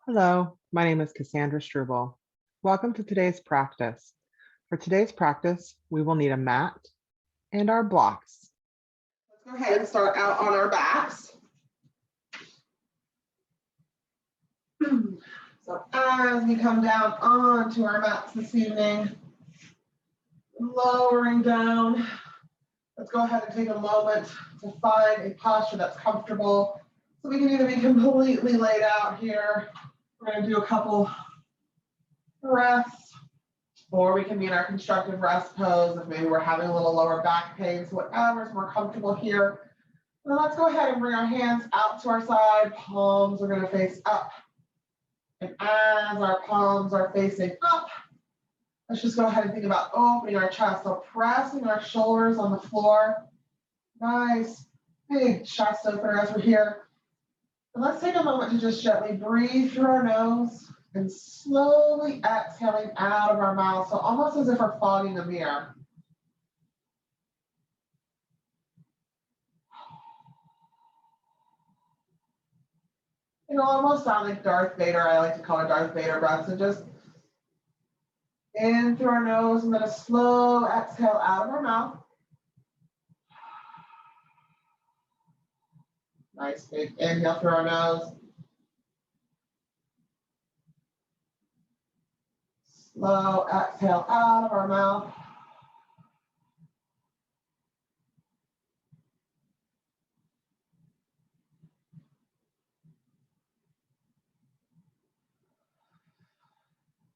Hello, my name is Cassandra. Welcome to today's practice. For today's practice, we will need a mat and our blocks. Let's go ahead and start out on our backs. So as we come down onto our mats this evening, lowering down, let's go ahead and take a moment to find a posture that's comfortable. So we can either be completely laid out here. We're going to do a couple breaths, or we can be in our constructive rest pose if maybe we're having a little lower back pain. So whatever's more comfortable here. Now let's go ahead and bring our hands out to our side. Palms are going to face up. And as our palms are facing up, let's just go ahead and think about opening our chest. So pressing our shoulders on the floor. Nice big chest opener as we're here. And let's take a moment to just gently breathe through our nose and slowly exhaling out of our mouth. So almost as if we're fogging a mirror. It'll almost sound like Darth Vader. I like to call it Darth Vader breath. So just in through our nose and then a slow exhale out of our mouth. Nice big inhale through our nose. Slow exhale out of our mouth.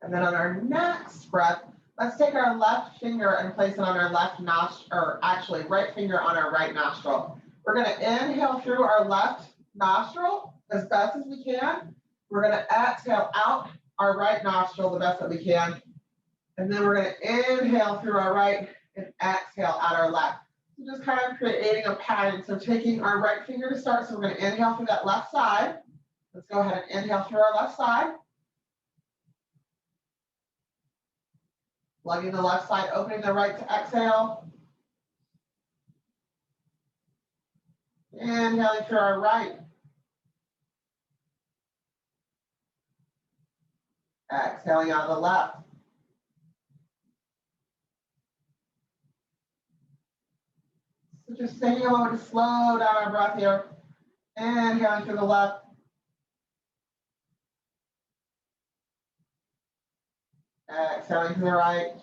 And then on our next breath, let's take our left finger and place it on our left nostril, or actually right finger on our right nostril. We're going to inhale through our left nostril as best as we can. We're going to exhale out our right nostril the best that we can. And then we're going to inhale through our right and exhale out our left. So just kind of creating a pattern. So taking our right finger to start. So we're going to inhale through that left side. Let's go ahead and inhale through our left side. Lugging the left side, opening the right to exhale. Inhaling through our right. Exhaling out of the left. So just taking a moment to slow down our breath here. Inhaling through the left. Exhaling to the right.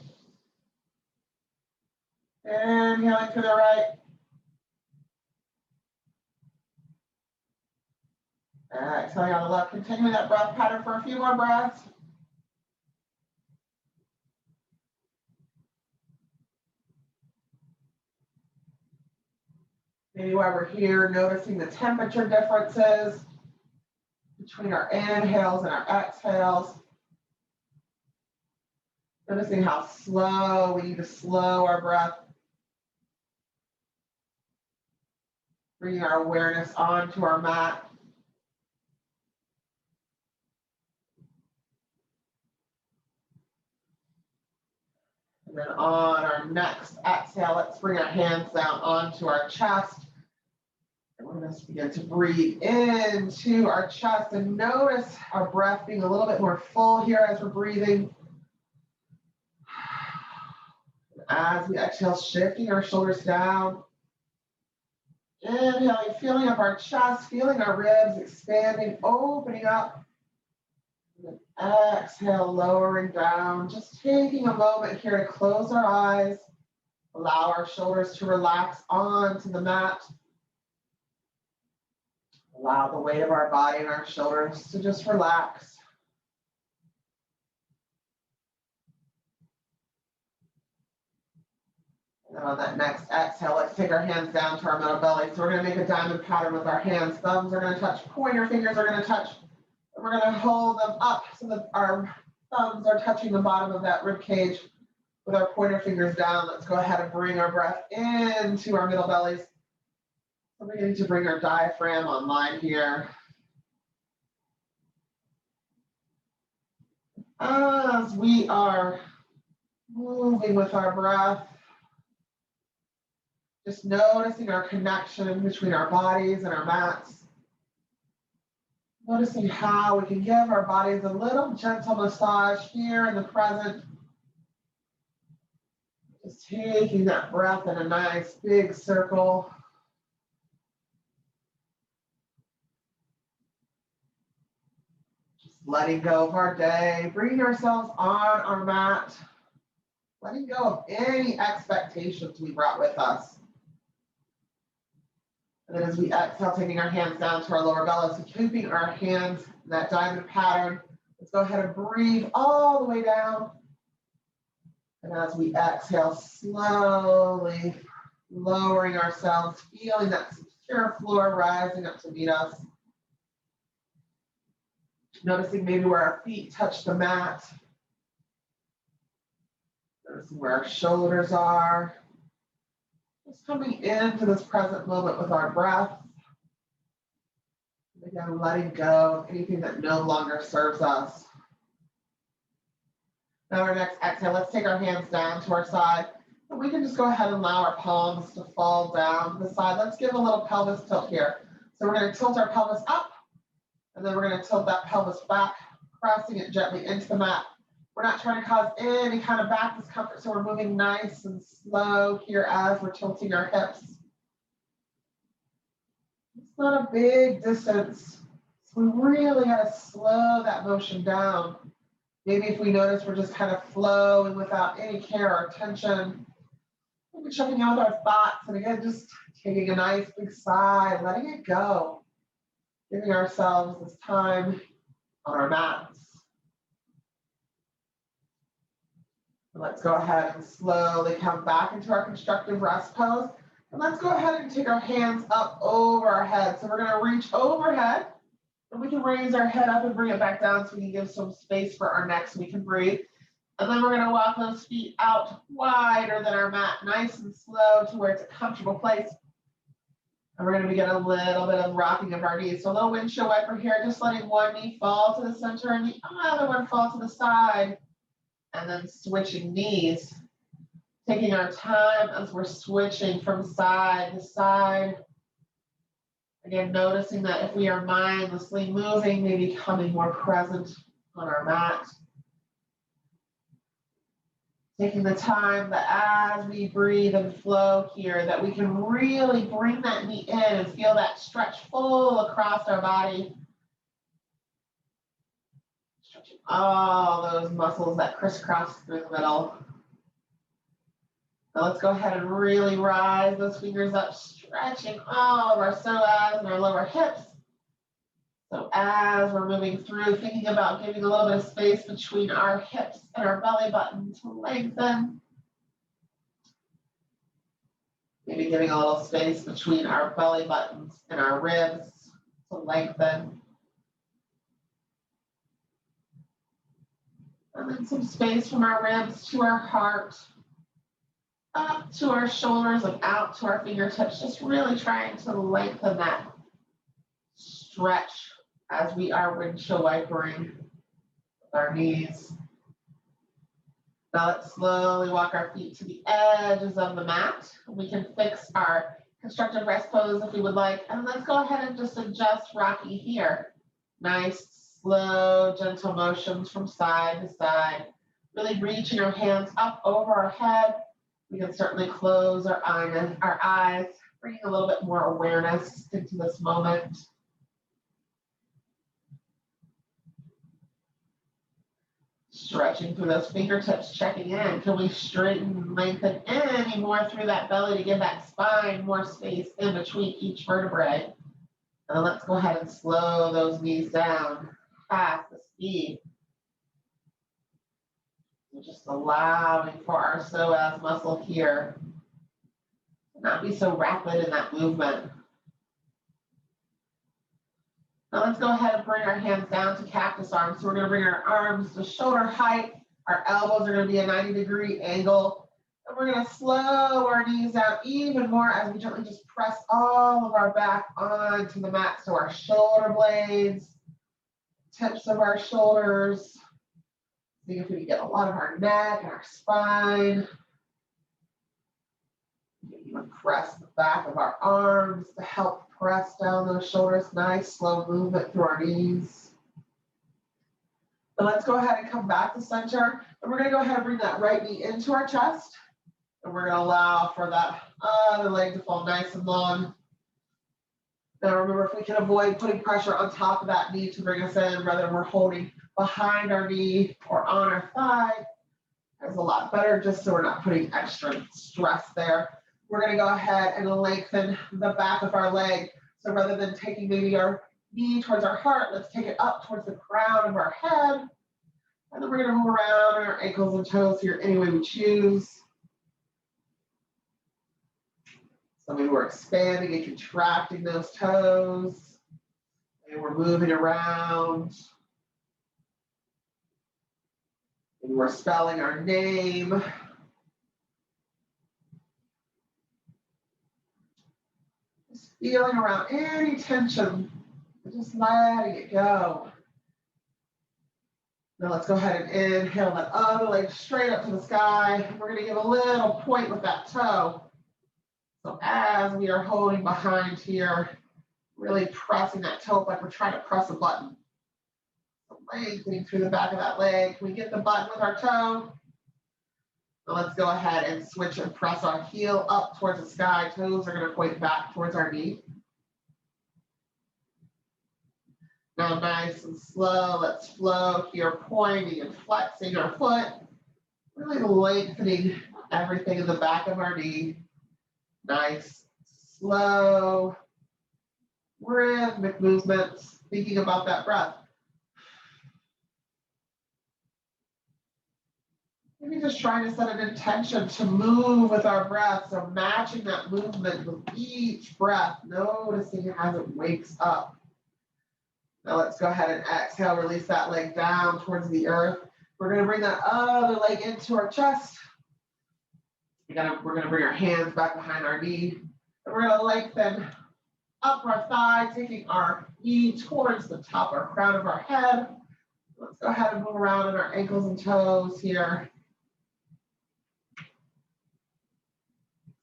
Inhaling to the right. Exhaling on the left. Continuing that breath pattern for a few more breaths. Maybe while we're here, noticing the temperature differences between our inhales and our exhales. Noticing how slow we need to slow our breath. Bringing our awareness onto our mat. And then on our next exhale, let's bring our hands down onto our chest. And we're going to begin to breathe into our chest and notice our breath being a little bit more full here as we're breathing. As we exhale, shifting our shoulders down. Inhaling, feeling up our chest, feeling our ribs expanding, opening up. And then exhale, lowering down. Just taking a moment here to close our eyes. Allow our shoulders to relax onto the mat. Allow the weight of our body and our shoulders to just relax. And on that next exhale, let's take our hands down to our middle belly. So we're going to make a diamond pattern with our hands. Thumbs are going to touch, pointer fingers are going to touch. And we're going to hold them up so that our thumbs are touching the bottom of that rib cage with our pointer fingers down. Let's go ahead and bring our breath into our middle bellies. So we're going to bring our diaphragm online here. As we are moving with our breath, just noticing our connection between our bodies and our mats. Noticing how we can give our bodies a little gentle massage here in the present. Just taking that breath in a nice big circle. Just letting go of our day, bringing ourselves on our mat, letting go of any expectations we brought with us. And then as we exhale, taking our hands down to our lower belly, so keeping our hands in that diamond pattern. Let's go ahead and breathe all the way down. And as we exhale, slowly lowering ourselves, feeling that secure floor rising up to meet us. Noticing maybe where our feet touch the mat. Noticing where our shoulders are. Just coming into this present moment with our breath. And again, letting go of anything that no longer serves us. Now our next exhale, let's take our hands down to our side. And we can just go ahead and allow our palms to fall down to the side. Let's give a little pelvis tilt here. So we're going to tilt our pelvis up, and then we're going to tilt that pelvis back, pressing it gently into the mat. We're not trying to cause any kind of back discomfort, so we're moving nice and slow here as we're tilting our hips. It's not a big distance, so we really got to slow that motion down. Maybe if we notice we're just kind of flowing without any care or tension, maybe checking out our thoughts, and again, just taking a nice big sigh, letting it go, giving ourselves this time on our mats. Let's go ahead and slowly come back into our constructive rest pose. And let's go ahead and take our hands up over our head. So we're going to reach overhead, and we can raise our head up and bring it back down so we can give some space for our neck so we can breathe. And then we're going to walk those feet out wider than our mat, nice and slow to where it's a comfortable place. And we're going to begin a little bit of rocking of our knees. So a little windshield wiper here, just letting one knee fall to the center and the other one fall to the side. And then switching knees, taking our time as we're switching from side to side. Again, noticing that if we are mindlessly moving, maybe becoming more present on our mat. Taking the time that as we breathe and flow here, that we can really bring that knee in and feel that stretch full across our body. Stretching all those muscles that crisscross through the middle. Now let's go ahead and really rise those fingers up, stretching all of our psoas and our lower hips. So as we're moving through, thinking about giving a little bit of space between our hips and our belly button to lengthen. Maybe giving a little space between our belly buttons and our ribs to lengthen. And then some space from our ribs to our heart, up to our shoulders and out to our fingertips, just really trying to lengthen that stretch as we are windshield wipering with our knees. Now let's slowly walk our feet to the edges of the mat. We can fix our constructive rest pose if we would like. And let's go ahead and just adjust Rocky here. Nice, slow, gentle motions from side to side. Really reaching our hands up over our head. We can certainly close our eyes, bringing a little bit more awareness into this moment. Stretching through those fingertips, checking in. Can we straighten and lengthen any more through that belly to give that spine more space in between each vertebrae? And let's go ahead and slow those knees down, half the speed. So just allowing for our psoas muscle here to not be so rapid in that movement. Now let's go ahead and bring our hands down to cactus arms. So we're going to bring our arms to shoulder height. Our elbows are going to be a 90-degree angle. And we're going to slow our knees down even more as we gently just press all of our back onto the mat. So our shoulder blades, tips of our shoulders. See if we can get a lot of our neck and our spine. Even press the back of our arms to help press down those shoulders. Nice slow movement through our knees. And let's go ahead and come back to center. And we're going to go ahead and bring that right knee into our chest. And we're going to allow for that other leg to fall nice and long. Now remember, if we can avoid putting pressure on top of that knee to bring us in, rather than we're holding behind our knee or on our thigh, that's a lot better, just so we're not putting extra stress there. We're going to go ahead and lengthen the back of our leg. So rather than taking maybe our knee towards our heart, let's take it up towards the crown of our head. And then we're going to move around our ankles and toes here any way we choose. So maybe we're expanding and contracting those toes. And we're moving around. And we're spelling our name. Just feeling around any tension, and just letting it go. Now let's go ahead and inhale that other leg straight up to the sky. We're going to give a little point with that toe. So as we are holding behind here, really pressing that toe up like we're trying to press a button. So lengthening through the back of that leg. Can we get the button with our toe? So let's go ahead and switch and press our heel up towards the sky. Toes are going to point back towards our knee. Now nice and slow, let's flow here, pointing and flexing our foot. Really lengthening everything in the back of our knee. Nice, slow, rhythmic movements, thinking about that breath. Maybe just trying to set an intention to move with our breath, so matching that movement with each breath, noticing it as it wakes up. Now let's go ahead and exhale, release that leg down towards the earth. We're going to bring that other leg into our chest. We're going to bring our hands back behind our knee. And we're going to lengthen up our thigh, taking our knee towards the top or crown of our head. Let's go ahead and move around on our ankles and toes here.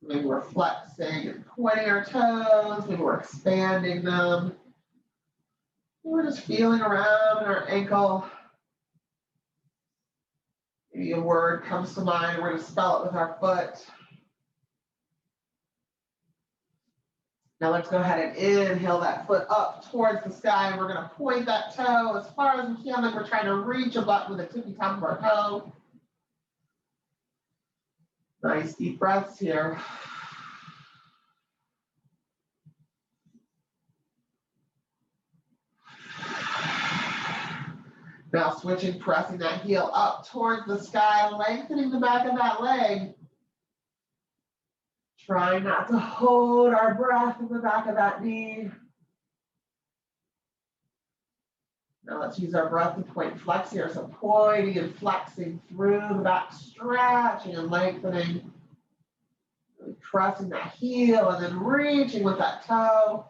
Maybe we're flexing and pointing our toes. Maybe we're expanding them. We're just feeling around in our ankle. Maybe a word comes to mind. We're going to spell it with our foot. Now let's go ahead and inhale that foot up towards the sky. And we're going to point that toe as far as we can, like we're trying to reach a button with the tippy top of our toe. Nice deep breaths here. Now switching, pressing that heel up towards the sky, lengthening the back of that leg. Trying not to hold our breath in the back of that knee. Now let's use our breath to point and flex here. So pointing and flexing through the back, stretching and lengthening. Really pressing that heel and then reaching with that toe.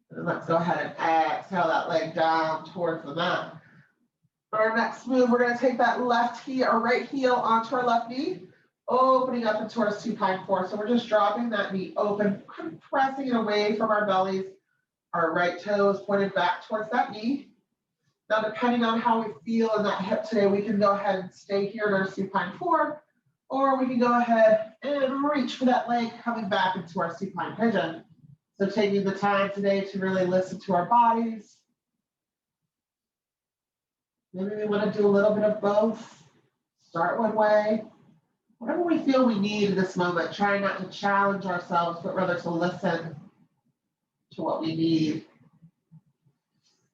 And let's go ahead and exhale that leg down towards the mat. For our next move, we're going to take that left heel or right heel onto our left knee, opening up into our supine four. So we're just dropping that knee open, pressing it away from our bellies. Our right toe is pointed back towards that knee. Now, depending on how we feel in that hip today, we can go ahead and stay here in our supine four, or we can go ahead and reach for that leg coming back into our supine pigeon. So taking the time today to really listen to our bodies. Maybe we want to do a little bit of both. Start one way. Whatever we feel we need in this moment, try not to challenge ourselves, but rather to listen to what we need.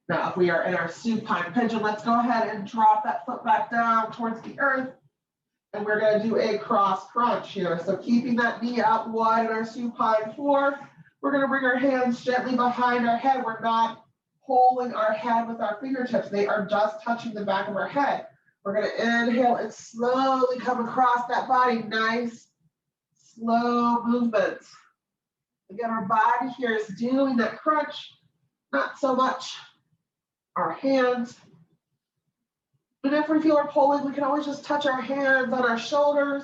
Now, if we are in our supine pigeon, let's go ahead and drop that foot back down towards the earth. And we're going to do a cross crunch here. So keeping that knee out wide in our supine four. We're going to bring our hands gently behind our head. We're not holding our head with our fingertips. They are just touching the back of our head. We're going to inhale and slowly come across that body. Nice, slow movements. Again, our body here is doing that crunch, not so much our hands. And if we feel we're pulling, we can always just touch our hands on our shoulders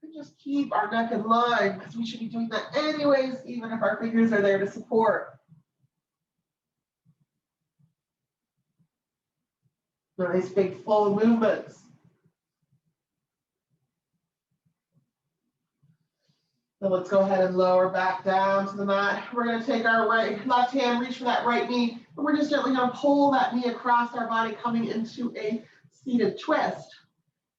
and just keep our neck in line, because we should be doing that anyways, even if our fingers are there to support. Nice big flow movements. So let's go ahead and lower back down to the mat. We're going to take our left hand, reach for that right knee, and we're just gently going to pull that knee across our body, coming into a seated twist.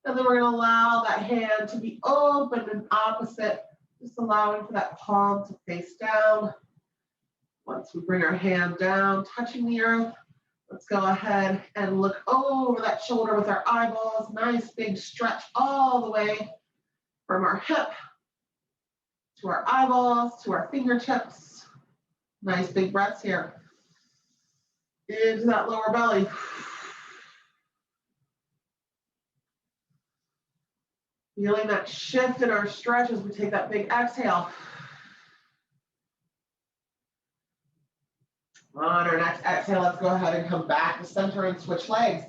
And then we're going to allow that hand to be open and opposite, just allowing for that palm to face down. Once we bring our hand down, touching the earth, let's go ahead and look over that shoulder with our eyeballs. Nice big stretch all the way from our hip to our eyeballs, to our fingertips. Nice big breaths here. Into that lower belly. Feeling that shift in our stretch as we take that big exhale. On our next exhale, let's go ahead and come back to center and switch legs.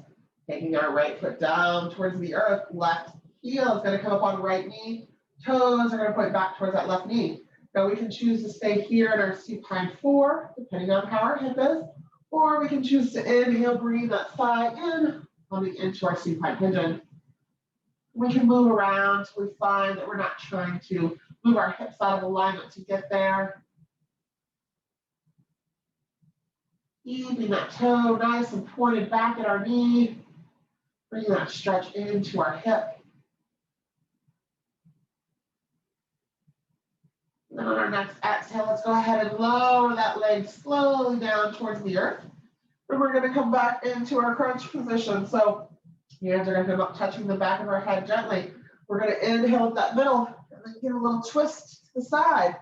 Taking our right foot down towards the earth. Left heel is going to come up on right knee. Toes are going to point back towards that left knee. Now we can choose to stay here in our supine 4, depending on how our hip is, or we can choose to inhale, breathe that thigh in, coming into our supine pigeon. We can move around till we find that we're not trying to move our hips out of alignment to get there. Keeping that toe nice and pointed back at our knee. Bringing that stretch into our hip. And then on our next exhale, let's go ahead and lower that leg slowly down towards the earth. And we're going to come back into our crunch position. So hands are going to come up, touching the back of our head gently. We're going to inhale at that middle and then get a little twist to the side.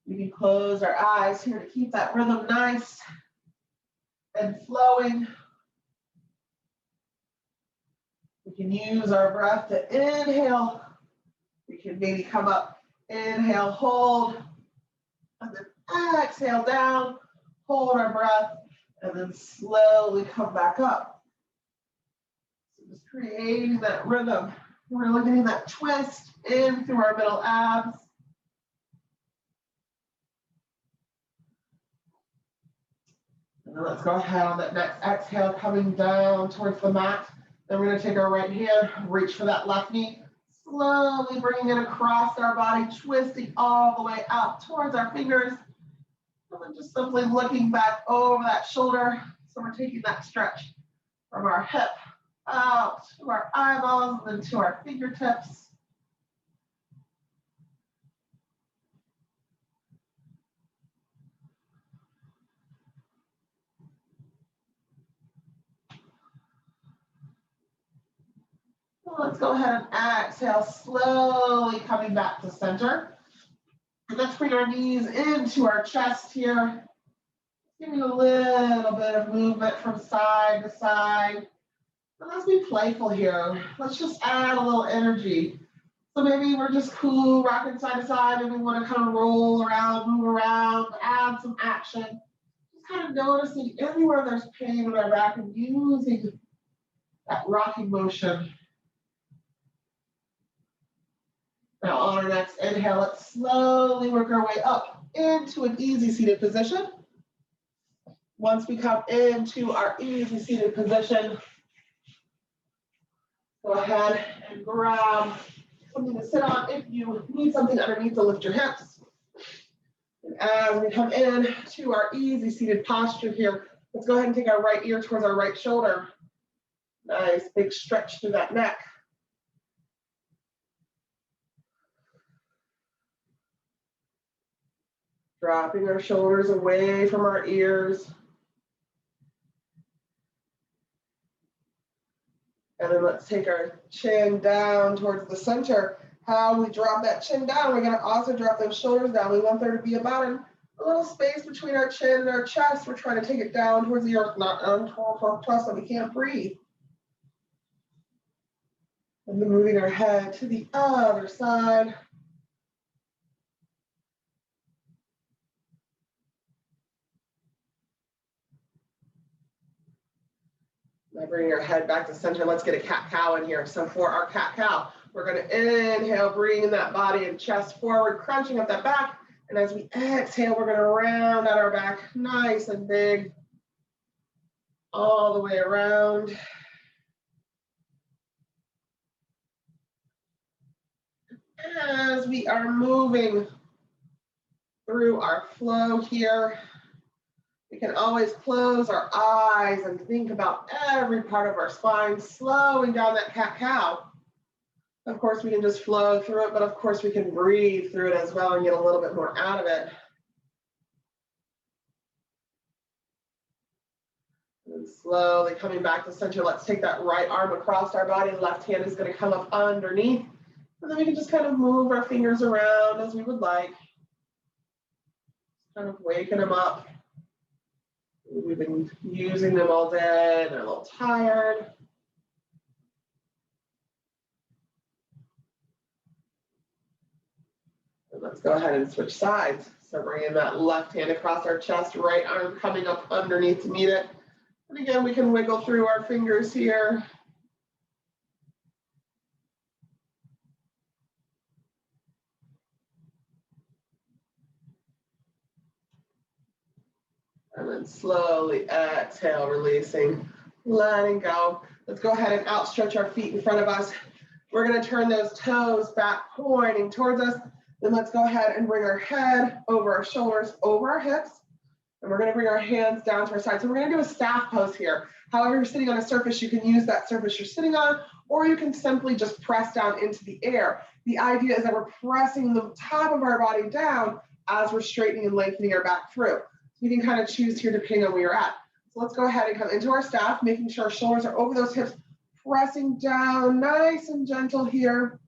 We can close our eyes here to keep that rhythm nice and flowing. We can use our breath to inhale. We can maybe come up. Inhale, hold, and then exhale down, hold our breath, and then slowly come back up. So just creating that rhythm. We're looking at that twist in through our middle abs. And then let's go ahead on that next exhale, coming down towards the mat. Then we're going to take our right hand, reach for that left knee. Slowly bringing it across our body, twisting all the way out towards our fingers. And then just simply looking back over that shoulder. So we're taking that stretch from our hip out to our eyeballs and then to our fingertips. Let's go ahead and exhale, slowly coming back to center. And let's bring our knees into our chest here. Giving a little bit of movement from side to side. And let's be playful here. Let's just add a little energy. So maybe we're just cool, rocking side to side, and we want to kind of roll around, move around, add some action. Just kind of noticing anywhere there's pain in our back and using that rocking motion. Now on our next inhale, let's slowly work our way up into an easy seated position. Once we come into our easy seated position, go ahead and grab something to sit on. If you need something underneath to lift your hips. And as we come in to our easy seated posture here, let's go ahead and take our right ear towards our right shoulder. Nice big stretch through that neck. Dropping our shoulders away from our ears. And then let's take our chin down towards the center. How we drop that chin down, we're going to also drop those shoulders down. We want there to be about a little space between our chin and our chest. We're trying to take it down towards the earth, not on to us so we can't breathe. And then moving our head to the other side. Now bring your head back to center. Let's get a cat-cow in here. So for our cat-cow, we're going to inhale, bringing that body and chest forward, crunching up that back. And as we exhale, we're going to round out our back nice and big all the way around. As we are moving through our flow here, we can always close our eyes and think about every part of our spine, slowing down that cat-cow. Of course, we can just flow through it, but of course we can breathe through it as well and get a little bit more out of it. And slowly coming back to center, let's take that right arm across our body. Left hand is going to come up underneath. And then we can just kind of move our fingers around as we would like. Kind of waking them up. We've been using them all day. They're a little tired. And let's go ahead and switch sides. So bringing that left hand across our chest, right arm coming up underneath to meet it. And again, we can wiggle through our fingers here. And then slowly exhale, releasing, letting go. Let's go ahead and outstretch our feet in front of us. We're going to turn those toes back, pointing towards us. Then let's go ahead and bring our head over our shoulders, over our hips. And we're going to bring our hands down to our sides. So we're going to do a staff pose here. However, you're sitting on a surface, you can use that surface you're sitting on, or you can simply just press down into the air. The idea is that we're pressing the top of our body down as we're straightening and lengthening our back through. You can kind of choose here depending on where you're at. So let's go ahead and come into our staff, making sure our shoulders are over those hips, pressing down nice and gentle here.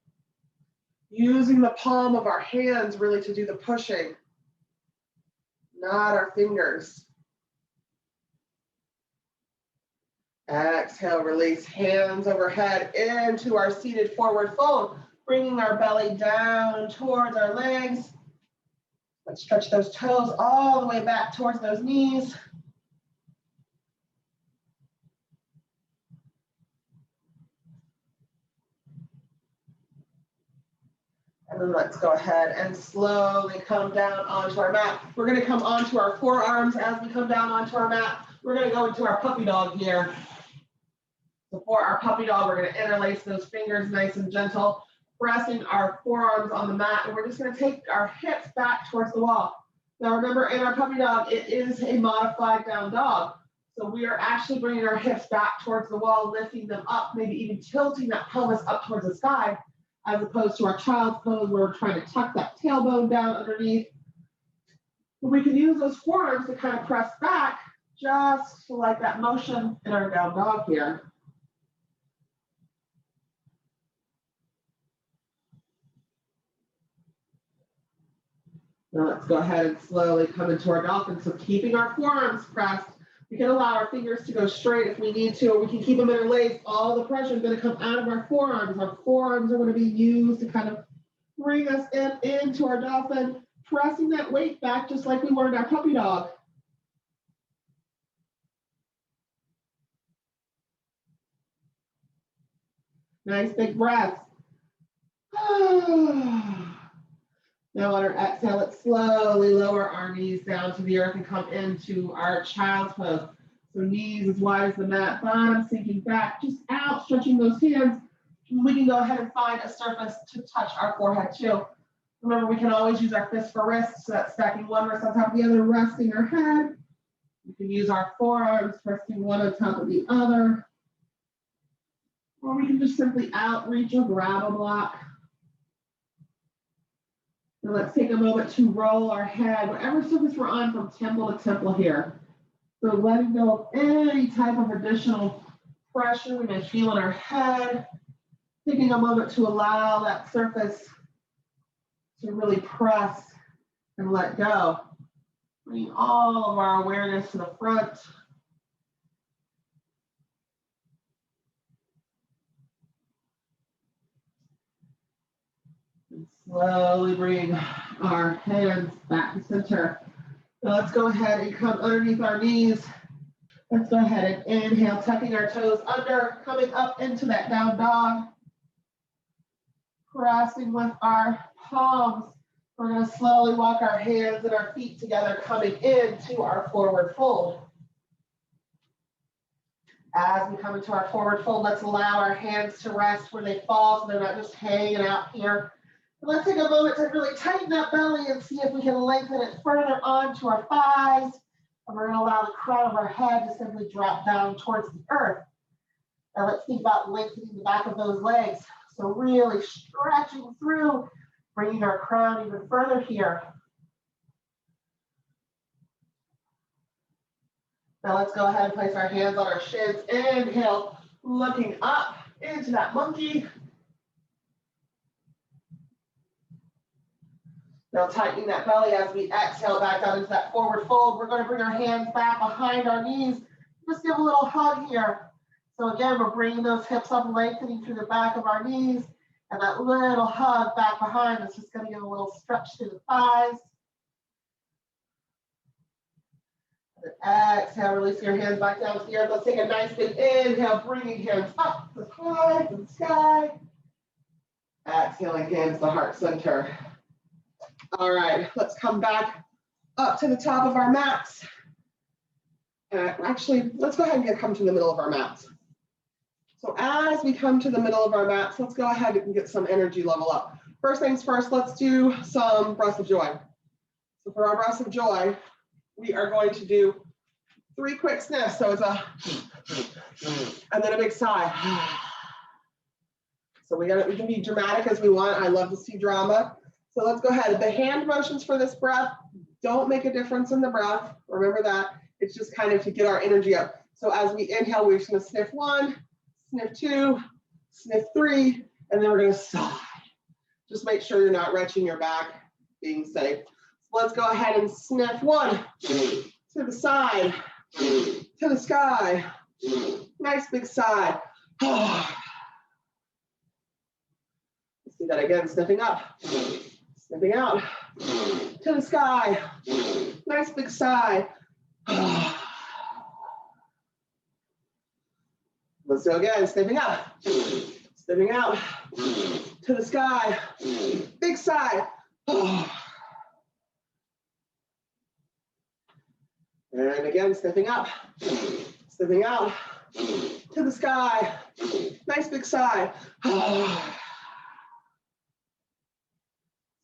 Using the palm of our hands really to do the pushing, not our fingers. Exhale, release, hands overhead into our seated forward fold, bringing our belly down towards our legs. Let's stretch those toes all the way back towards those knees. And then let's go ahead and slowly come down onto our mat. We're going to come onto our forearms as we come down onto our mat. We're going to go into our puppy dog here. So for our puppy dog, we're going to interlace those fingers nice and gentle, pressing our forearms on the mat. And we're just going to take our hips back towards the wall. Now remember, in our puppy dog, it is a modified down dog. So we are actually bringing our hips back towards the wall, lifting them up, maybe even tilting that pelvis up towards the sky, as opposed to our child's pose where we're trying to tuck that tailbone down underneath. But we can use those forearms to kind of press back, just like that motion in our down dog here. Now let's go ahead and slowly come into our dolphin. So keeping our forearms pressed, we can allow our fingers to go straight if we need to, or we can keep them interlaced. All the pressure is going to come out of our forearms. Our forearms are going to be used to kind of bring us into our dolphin, pressing that weight back just like we were in our puppy dog. Nice big breaths. Now on our exhale, let's slowly lower our knees down to the earth and come into our child's pose. So knees as wide as the mat, bottom sinking back, just out, stretching those hands. We can go ahead and find a surface to touch our forehead too. Remember, we can always use our fist for wrists, so that's stacking one wrist on top of the other, resting our head. We can use our forearms, resting one on top of the other. Or we can just simply outreach or grab a block. Now let's take a moment to roll our head, whatever surface we're on, from temple to temple here. So letting go of any type of additional pressure we may feel in our head. Taking a moment to allow that surface to really press and let go. Bringing all of our awareness to the front. And slowly bring our hands back to center. Now let's go ahead and come underneath our knees. Let's go ahead and inhale, tucking our toes under, coming up into that down dog. Pressing with our palms. We're going to slowly walk our hands and our feet together, coming into our forward fold. As we come into our forward fold, let's allow our hands to rest where they fall so they're not just hanging out here. And let's take a moment to really tighten that belly and see if we can lengthen it further onto our thighs. And we're going to allow the crown of our head to simply drop down towards the earth. Now let's think about lengthening the back of those legs. So really stretching through, bringing our crown even further here. Now let's go ahead and place our hands on our shins. Inhale, looking up into that monkey. Now tightening that belly as we exhale back down into that forward fold. We're going to bring our hands back behind our knees. Just give a little hug here. So again, we're bringing those hips up, lengthening through the back of our knees. And that little hug back behind is just going to give a little stretch through the thighs. And exhale, release your hands back down to the earth. Let's take a nice big inhale, bringing hands up to high to the sky. Exhaling hands to heart center. All right, let's come back up to the top of our mats. Actually, let's go ahead and come to the middle of our mats. So as we come to the middle of our mats, let's go ahead and get some energy level up. First things first, let's do some breaths of joy. So for our breaths of joy, we are going to do 3 quick sniffs. So it's a, and then a big sigh. So we can be dramatic as we want. I love to see drama. So let's go ahead. The hand motions for this breath don't make a difference in the breath. Remember that. It's just kind of to get our energy up. So as we inhale, we're just going to sniff 1, sniff 2, sniff 3, and then we're going to sigh. Just make sure you're not wrenching your back, being safe. So let's go ahead and sniff 1 to the side, to the sky. Nice big sigh. Let's do that again, sniffing up, sniffing out, to the sky. Nice big sigh. Let's do it again, sniffing up, sniffing out, to the sky. Big sigh. And again, sniffing up, sniffing out, to the sky. Nice big sigh.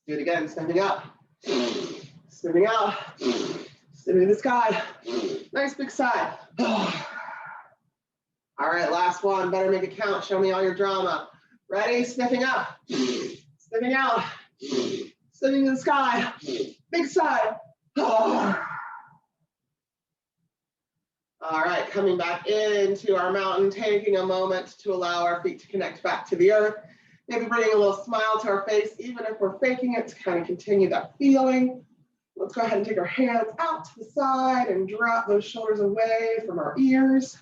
Do it again, sniffing up, sniffing out, sniffing to the sky. Nice big sigh. All right, last one. Better make it count. Show me all your drama. Ready? Sniffing up, sniffing out, sniffing to the sky. Big sigh. All right, coming back into our mountain, taking a moment to allow our feet to connect back to the earth. Maybe bringing a little smile to our face, even if we're faking it, to kind of continue that feeling. Let's go ahead and take our hands out to the side and drop those shoulders away from our ears.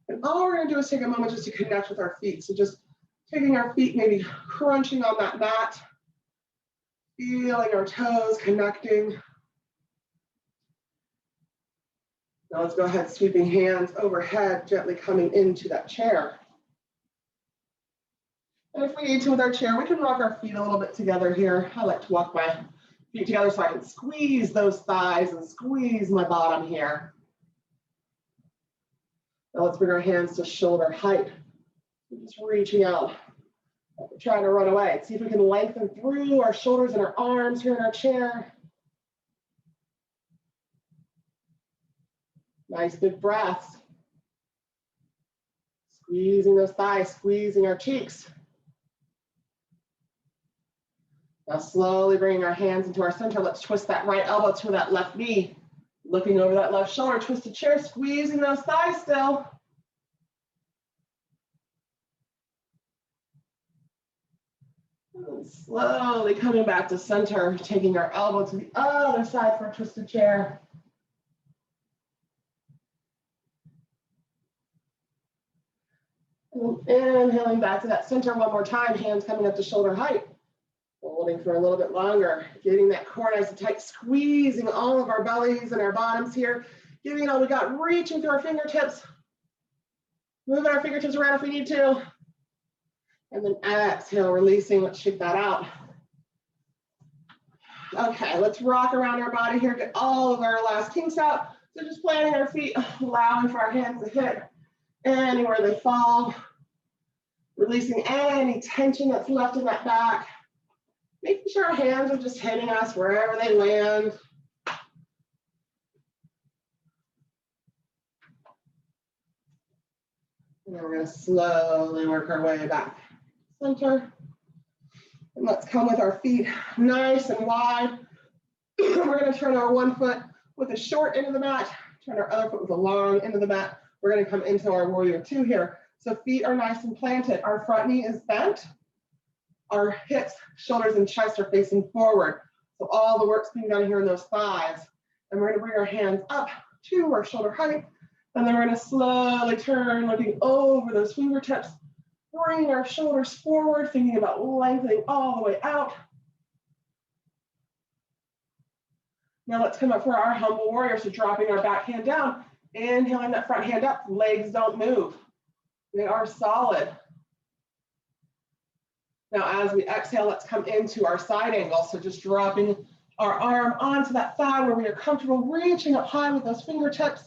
And all we're going to do is take a moment just to connect with our feet. So just taking our feet, maybe crunching on that mat, feeling our toes connecting. Now let's go ahead, sweeping hands overhead, gently coming into that chair. And if we need to with our chair, we can rock our feet a little bit together here. I like to walk my feet together so I can squeeze those thighs and squeeze my bottom here. Now let's bring our hands to shoulder height. Just reaching out, trying to run away. See if we can lengthen through our shoulders and our arms here in our chair. Nice big breaths. Squeezing those thighs, squeezing our cheeks. Now slowly bringing our hands into our center. Let's twist that right elbow to that left knee. Looking over that left shoulder, twisted chair, squeezing those thighs still. And slowly coming back to center, taking our elbow to the other side for a twisted chair. And inhaling back to that center one more time, hands coming up to shoulder height. Holding for a little bit longer, getting that core nice and tight, squeezing all of our bellies and our bottoms here. Giving it all we got, reaching through our fingertips, moving our fingertips around if we need to. And then exhale, releasing, let's shake that out. Okay, let's rock around our body here, get all of our last kinks out. So just planting our feet, allowing for our hands to hit anywhere they fall. Releasing any tension that's left in that back. Making sure our hands are just hitting us wherever they land. And then we're going to slowly work our way back. Center. And let's come with our feet nice and wide. We're going to turn our one foot with a short end of the mat, turn our other foot with a long end of the mat. We're going to come into our warrior two here. So feet are nice and planted. Our front knee is bent. Our hips, shoulders, and chest are facing forward. So all the work's being done here in those thighs. And we're going to bring our hands up to our shoulder height. And then we're going to slowly turn, looking over those fingertips. Bring our shoulders forward, thinking about lengthening all the way out. Now let's come up for our humble warrior. So dropping our back hand down, inhaling that front hand up, legs don't move. They are solid. Now as we exhale, let's come into our side angle. So just dropping our arm onto that thigh where we are comfortable, reaching up high with those fingertips.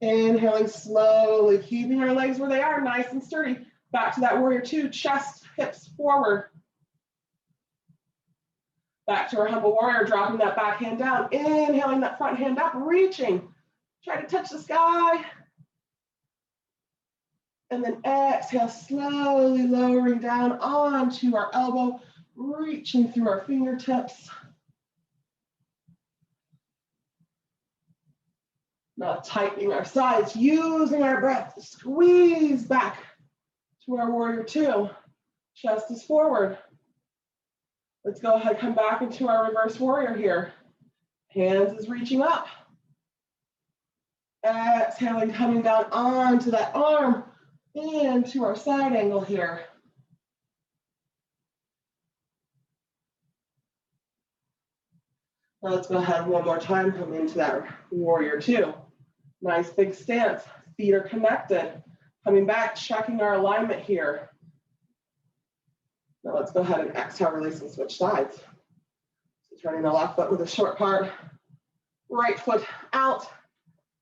Inhaling slowly, keeping our legs where they are, nice and sturdy. Back to that warrior two, chest, hips forward. Back to our humble warrior, dropping that back hand down, inhaling that front hand up, reaching. Try to touch the sky. And then exhale, slowly lowering down onto our elbow, reaching through our fingertips. Now tightening our sides, using our breath to squeeze back to our warrior two. Chest is forward. Let's go ahead, come back into our reverse warrior here. Hands is reaching up. Exhaling, coming down onto that arm, into our side angle here. Now let's go ahead one more time, come into that warrior two. Nice big stance, feet are connected. Coming back, checking our alignment here. Now let's go ahead and exhale, release and switch sides. So turning the left foot with a short part, right foot out,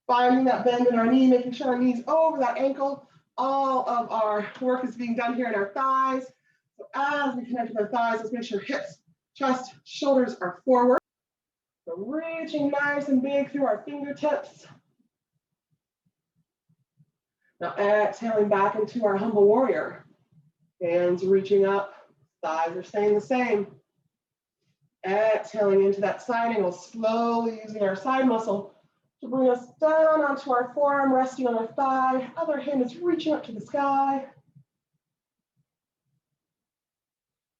finding that bend in our knee, making sure our knee's over that ankle. All of our work is being done here in our thighs. So as we connect with our thighs, let's make sure hips, chest, shoulders are forward. So reaching nice and big through our fingertips. Now exhaling back into our humble warrior. Hands reaching up, thighs are staying the same. Exhaling into that side angle, slowly using our side muscle to bring us down onto our forearm, resting on our thigh. Other hand is reaching up to the sky.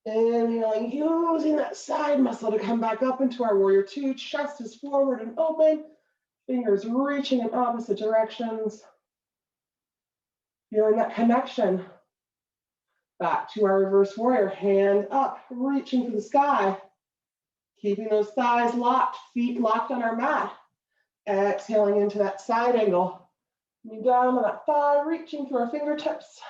Inhaling, using that side muscle to come back up into our warrior two. Chest is forward and open. Fingers reaching in opposite directions. Feeling that connection. Back to our reverse warrior, hand up, reaching for the sky. Keeping those thighs locked, feet locked on our mat. Exhaling into that side angle. Coming down on that thigh, reaching through our fingertips.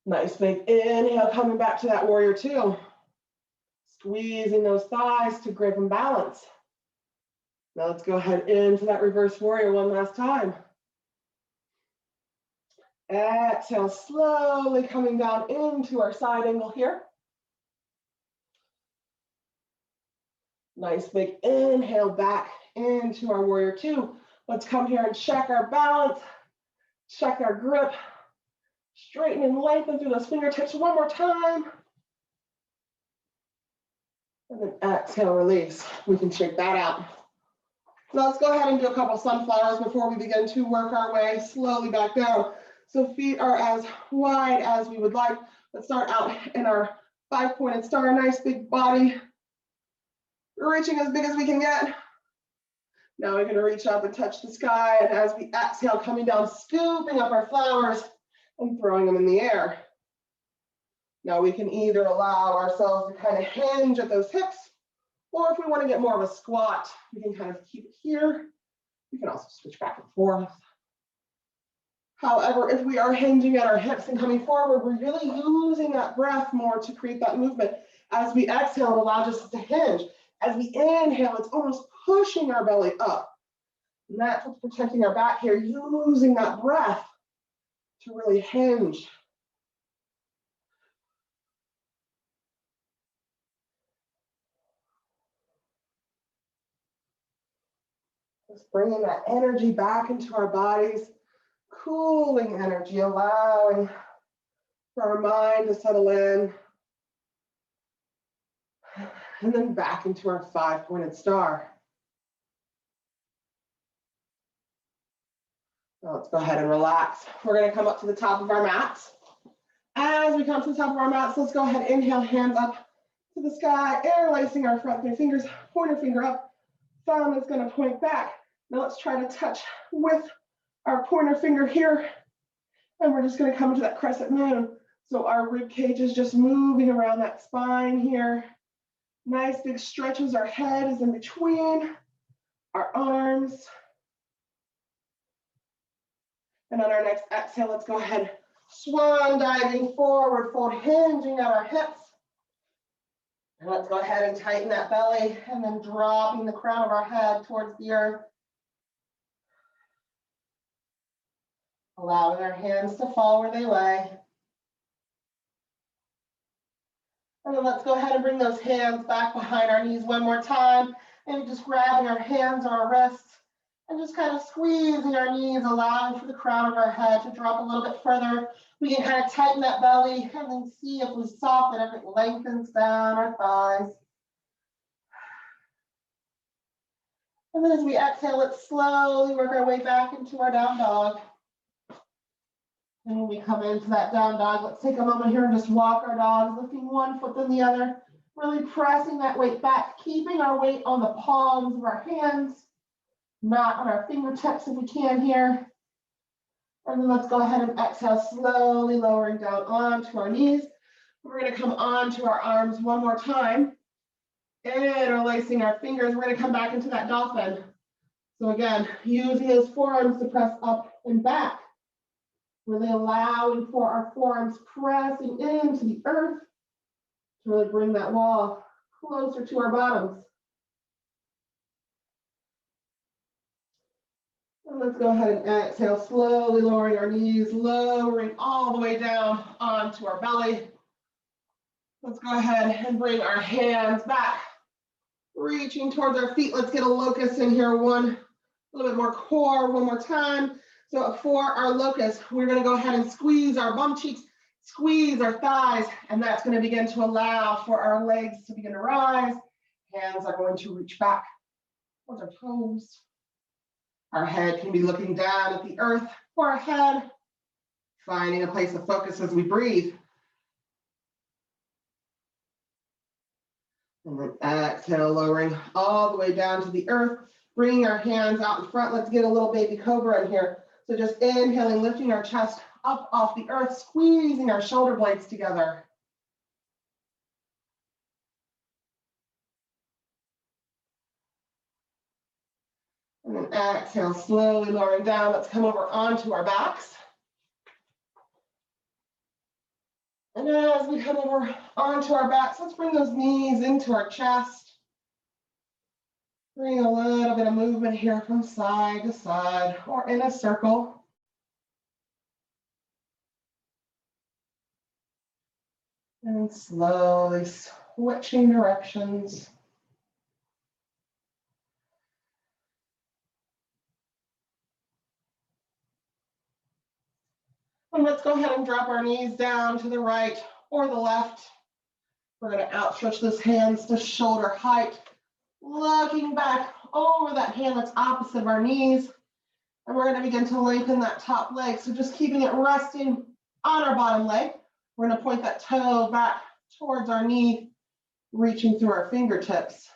Nice big inhale, coming back to that warrior two. Squeezing those thighs to grip and balance. Now let's go ahead into that reverse warrior one last time. Exhale, slowly coming down into our side angle here. Nice big inhale back into our warrior two. Let's come here and check our balance, check our grip. Straighten and lengthen through those fingertips one more time. And then exhale, release. We can shake that out. Now let's go ahead and do a couple sunflowers before we begin to work our way slowly back down. So feet are as wide as we would like. Let's start out in our 5-pointed star, nice big body. Reaching as big as we can get. Now we're going to reach up and touch the sky. And as we exhale, coming down, scooping up our flowers and throwing them in the air. Now we can either allow ourselves to kind of hinge at those hips, Or if we want to get more of a squat, we can kind of keep it here. We can also switch back and forth. However, if we are hinging at our hips and coming forward, we're really using that breath more to create that movement. As we exhale, it allows us to hinge. As we inhale, it's almost pushing our belly up. And that's what's protecting our back here, using that breath to really hinge. Just bringing that energy back into our bodies, cooling energy, allowing for our mind to settle in. And then back into our 5-pointed star. Now let's go ahead and relax. We're going to come up to the top of our mats. As we come to the top of our mats, let's go ahead, inhale, hands up to the sky, interlacing our front three fingers, pointer finger up, thumb is going to point back. Now let's try to touch with our pointer finger here, and we're just going to come to that crescent moon. So our rib cage is just moving around that spine here. Nice big stretches, our head is in between our arms. And on our next exhale, let's go ahead, swan diving forward, fold, hinging at our hips. And let's go ahead and tighten that belly, and then dropping the crown of our head towards the earth. Allowing our hands to fall where they lay. And then let's go ahead and bring those hands back behind our knees one more time. And just grabbing our hands or our wrists and just kind of squeezing our knees, allowing for the crown of our head to drop a little bit further. We can kind of tighten that belly and then see if we soften, if it lengthens down our thighs. And then as we exhale, let's slowly work our way back into our down dog. And when we come into that down dog, let's take a moment here and just walk our dogs, lifting one foot then the other, really pressing that weight back, keeping our weight on the palms of our hands, not on our fingertips if we can here. And then let's go ahead and exhale, slowly lowering down onto our knees. We're going to come onto our arms one more time, interlacing our fingers. We're going to come back into that dolphin. So again, using those forearms to press up and back. Really allowing for our forearms pressing into the earth to really bring that wall closer to our bottoms. And let's go ahead and exhale, slowly lowering our knees, lowering all the way down onto our belly. Let's go ahead and bring our hands back, reaching towards our feet. Let's get a locust in here, a little bit more core, one more time. So for our locust, we're going to go ahead and squeeze our bum cheeks, squeeze our thighs, and that's going to begin to allow for our legs to begin to rise. Hands are going to reach back towards our toes. Our head can be looking down at the earth for our head, finding a place of focus as we breathe. And then exhale, lowering all the way down to the earth, bringing our hands out in front. Let's get a little baby cobra in here. So just inhaling, lifting our chest up off the earth, squeezing our shoulder blades together. And then exhale, slowly lowering down. Let's come over onto our backs. And as we come over onto our backs, let's bring those knees into our chest. Bring a little bit of movement here from side to side or in a circle. And slowly switching directions. And let's go ahead and drop our knees down to the right or the left. We're going to outstretch those hands to shoulder height, looking back over that hand that's opposite of our knees. And we're going to begin to lengthen that top leg. So just keeping it resting on our bottom leg. We're going to point that toe back towards our knee, reaching through our fingertips.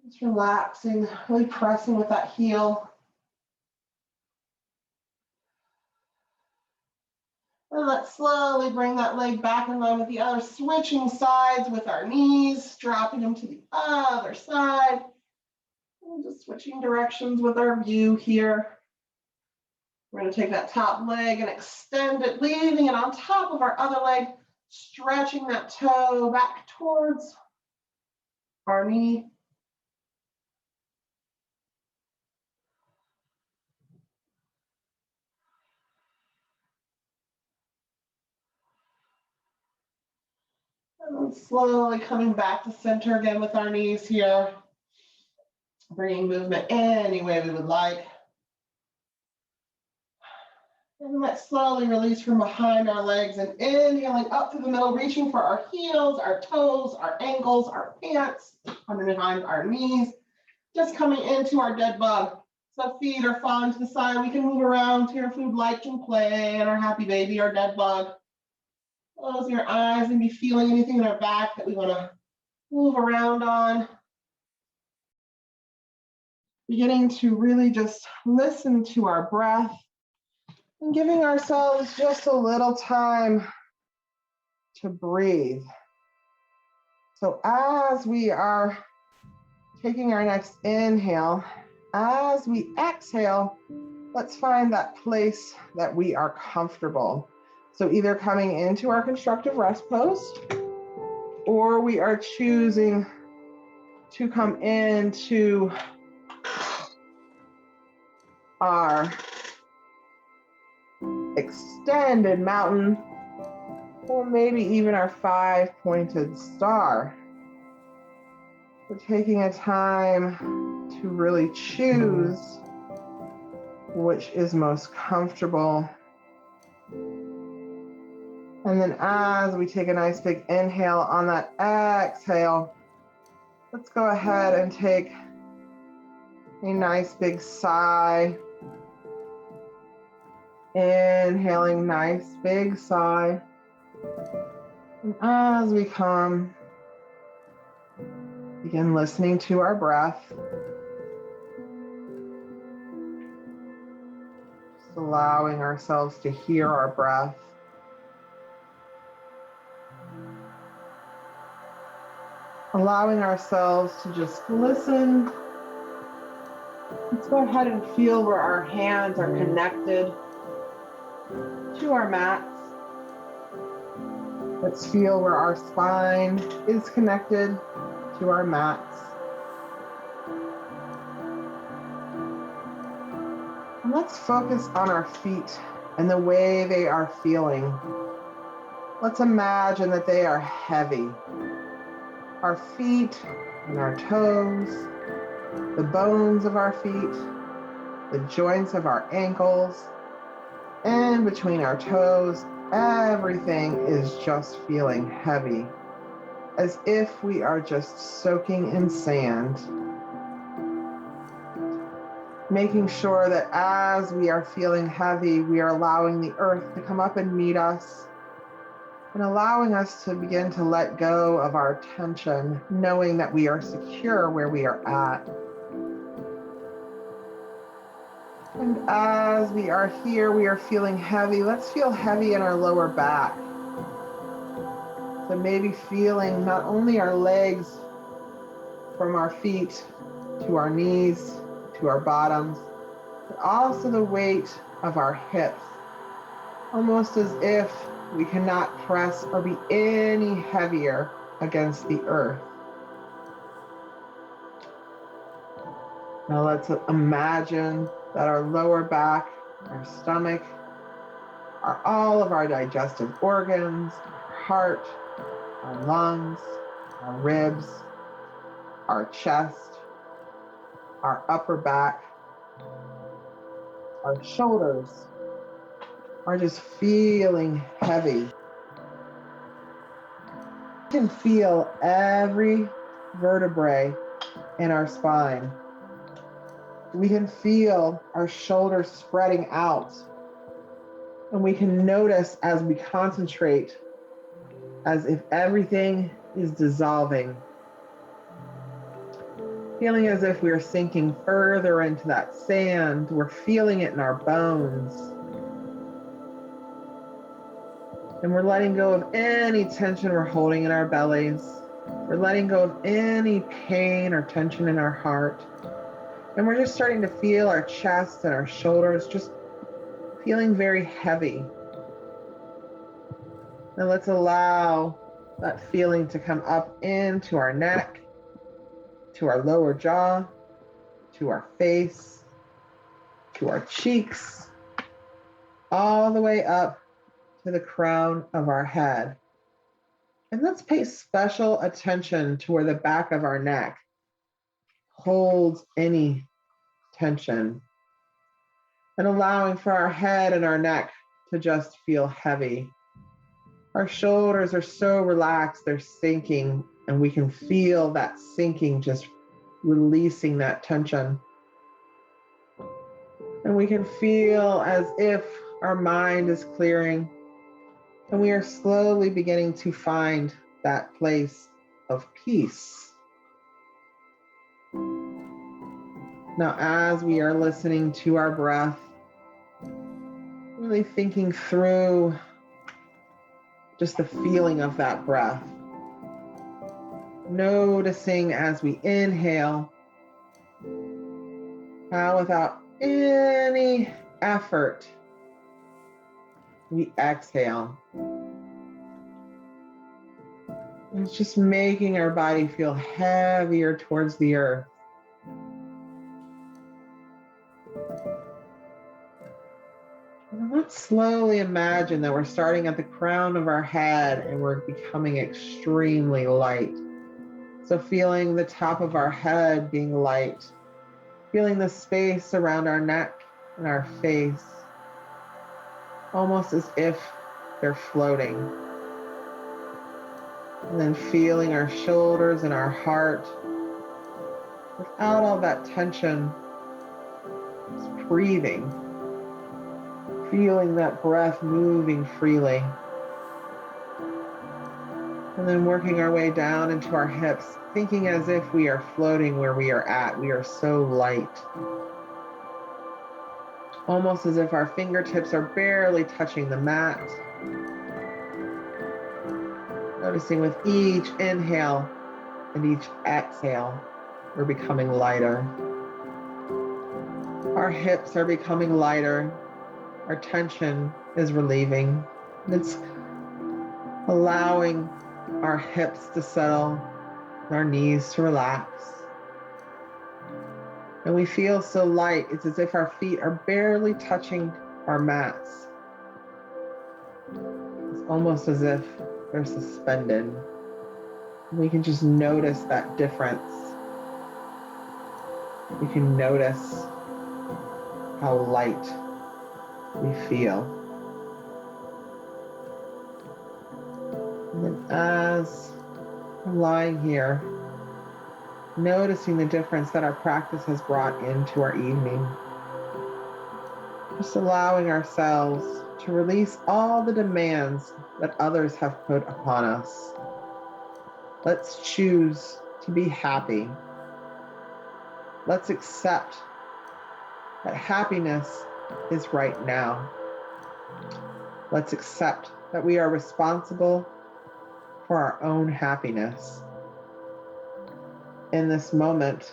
Just relaxing, really pressing with that heel. then let's slowly bring that leg back in line with the other, switching sides with our knees, dropping them to the other side. And just switching directions with our view here. We're going to take that top leg and extend it, leaving it on top of our other leg, stretching that toe back towards our knee. And then slowly coming back to center again with our knees here. Bringing movement any way we would like. And let's slowly release from behind our legs and inhaling up through the middle, reaching for our heels, our toes, our ankles, our pants, coming behind our knees, just coming into our dead bug. So feet are falling to the side. We can move around to your food, like and play, and our happy baby, our dead bug. Close your eyes and be feeling anything in our back that we want to move around on. Beginning to really just listen to our breath and giving ourselves just a little time to breathe. So as we are taking our next inhale, as we exhale, let's find that place that we are comfortable. So either coming into our constructive rest pose, or we are choosing to come into our extended mountain, or maybe even our 5-pointed star. We're taking a time to really choose which is most comfortable. And then as we take a nice big inhale, on that exhale, let's go ahead and take a nice big sigh. Inhaling, nice big sigh. And as we come, begin listening to our breath. Just allowing ourselves to hear our breath. Allowing ourselves to just listen. Let's go ahead and feel where our hands are connected to our mats. Let's feel where our spine is connected to our mats. And let's focus on our feet and the way they are feeling. Let's imagine that they are heavy. Our feet and our toes, the bones of our feet, the joints of our ankles, and between our toes, everything is just feeling heavy, as if we are just soaking in sand. Making sure that as we are feeling heavy, we are allowing the earth to come up and meet us, and allowing us to begin to let go of our tension, knowing that we are secure where we are at. And as we are here, we are feeling heavy. Let's feel heavy in our lower back. So maybe feeling not only our legs from our feet to our knees, to our bottoms, but also the weight of our hips, almost as if we cannot press or be any heavier against the earth. Now let's imagine that our lower back, our stomach, are all of our digestive organs, our heart, our lungs, our ribs, our chest, our upper back, our shoulders are just feeling heavy. You can feel every vertebrae in our spine. We can feel our shoulders spreading out. And we can notice as we concentrate, as if everything is dissolving. Feeling as if we are sinking further into that sand. We're feeling it in our bones. And we're letting go of any tension we're holding in our bellies. We're letting go of any pain or tension in our heart. And we're just starting to feel our chest and our shoulders just feeling very heavy. And let's allow that feeling to come up into our neck, to our lower jaw, to our face, to our cheeks, all the way up to the crown of our head. And let's pay special attention to where the back of our neck holds any tension, and allowing for our head and our neck to just feel heavy. Our shoulders are so relaxed, they're sinking, and we can feel that sinking, just releasing that tension. And we can feel as if our mind is clearing, and we are slowly beginning to find that place of peace. Now, as we are listening to our breath, really thinking through just the feeling of that breath, noticing as we inhale, how without any effort, we exhale. And it's just making our body feel heavier towards the earth. And let's slowly imagine that we're starting at the crown of our head and we're becoming extremely light. So feeling the top of our head being light, feeling the space around our neck and our face, almost as if they're floating. And then feeling our shoulders and our heart without all that tension, just breathing, feeling that breath moving freely. And then working our way down into our hips, thinking as if we are floating where we are at. We are so light. Almost as if our fingertips are barely touching the mat. Noticing with each inhale and each exhale, we're becoming lighter. Our hips are becoming lighter. Our tension is relieving. It's allowing our hips to settle, our knees to relax. And we feel so light, it's as if our feet are barely touching our mats. It's almost as if they're suspended. We can just notice that difference. We can notice how light we feel. And then as we're lying here, noticing the difference that our practice has brought into our evening, just allowing ourselves to release all the demands that others have put upon us. Let's choose to be happy. Let's accept that happiness is right now. Let's accept that we are responsible for our own happiness. In this moment,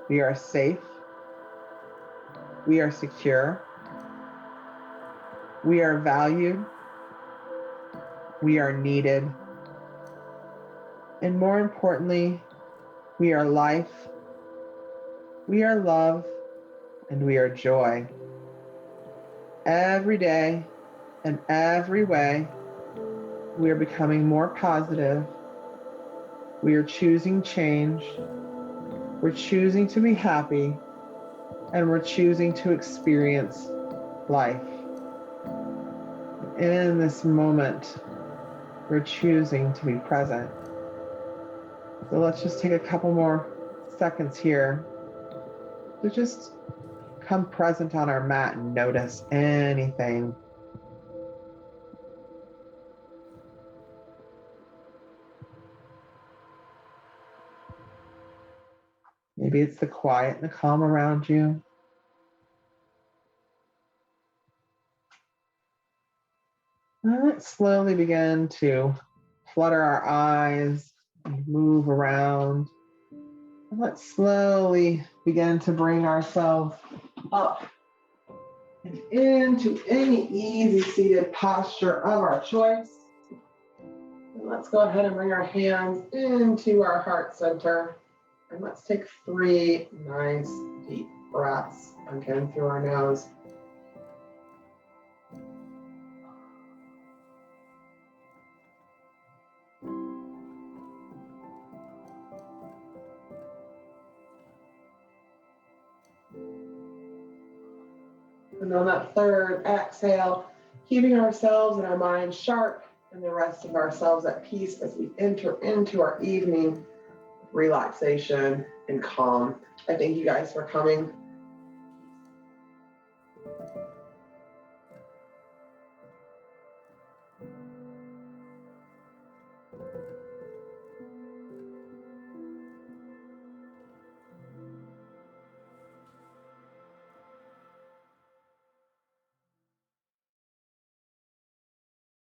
we are safe, we are secure, we are valued, we are needed, and more importantly, we are life, we are love, and we are joy. Every day and every way, we are becoming more positive. We are choosing change. We're choosing to be happy, and we're choosing to experience life. In this moment, we're choosing to be present. So let's just take a couple more seconds here to just come present on our mat and notice anything. Maybe it's the quiet and the calm around you. Let's slowly begin to flutter our eyes and move around. And let's slowly begin to bring ourselves up and into any easy seated posture of our choice. And let's go ahead and bring our hands into our heart center. And let's take 3 nice deep breaths again through our nose. And on that third exhale, keeping ourselves and our minds sharp and the rest of ourselves at peace as we enter into our evening relaxation and calm. I thank you guys for coming.